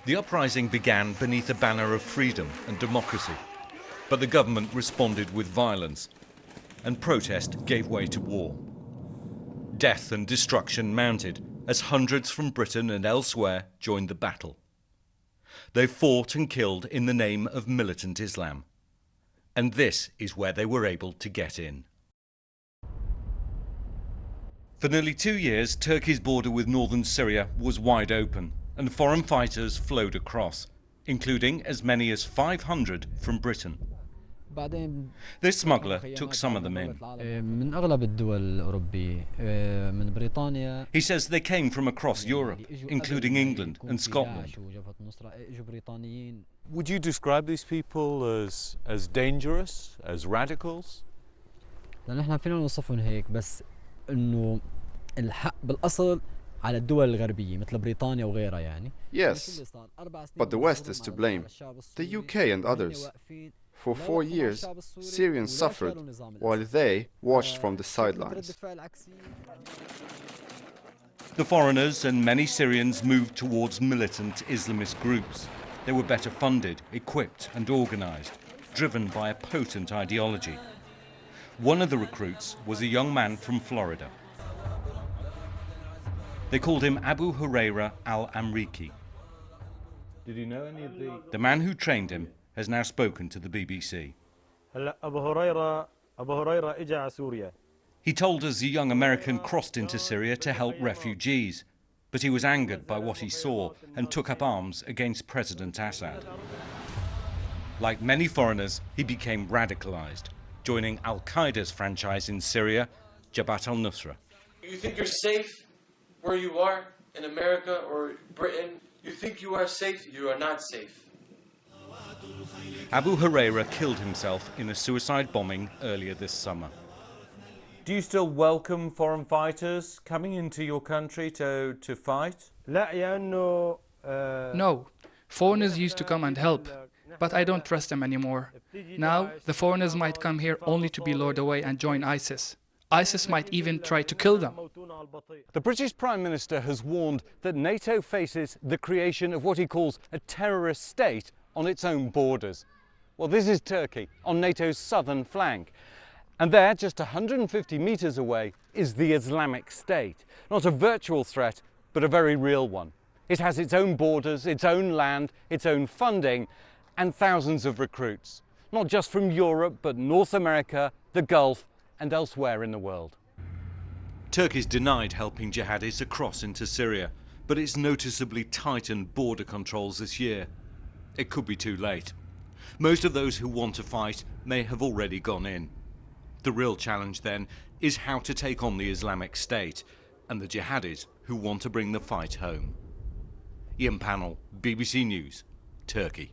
The uprising began beneath a banner of freedom and democracy, but the government responded with violence, and protest gave way to war. Death and destruction mounted as hundreds from Britain and elsewhere joined the battle. They fought and killed in the name of militant Islam, and this is where they were able to get in. For nearly 2 years, Turkey's border with northern Syria was wide open, and foreign fighters flowed across, including as many as 500 from Britain. This smuggler took some of them in. He says they came from across Europe, including England and Scotland. Would you describe these people as dangerous, as radicals? Yes, but the West is to blame, the UK and others. For 4 years, Syrians suffered while they watched from the sidelines. The foreigners and many Syrians moved towards militant Islamist groups. They were better funded, equipped and organised, driven by a potent ideology. One of the recruits was a young man from Florida. They called him Abu Huraira al-Amriki. Did you know any of The man who trained him has now spoken to the BBC. He told us a young American crossed into Syria to help refugees, but he was angered by what he saw and took up arms against President Assad. Like many foreigners, he became radicalized, joining Al-Qaeda's franchise in Syria, Jabhat al-Nusra. You think you're safe where you are in America or Britain? You think you are safe? You are not safe. Abu Huraira killed himself in a suicide bombing earlier this summer. Do you still welcome foreign fighters coming into your country to fight? No. Foreigners used to come and help, but I don't trust them anymore. Now, the foreigners might come here only to be lured away and join ISIS. ISIS might even try to kill them. The British Prime Minister has warned that NATO faces the creation of what he calls a terrorist state on its own borders. Well, this is Turkey, on NATO's southern flank. And there, just 150 meters away, is the Islamic State. Not a virtual threat, but a very real one. It has its own borders, its own land, its own funding, and thousands of recruits. Not just from Europe, but North America, the Gulf, and elsewhere in the world. Turkey's denied helping jihadists across into Syria, but it's noticeably tightened border controls this year. It could be too late. Most of those who want to fight may have already gone in. The real challenge then is how to take on the Islamic State and the jihadis who want to bring the fight home. Pannell, BBC News, Turkey.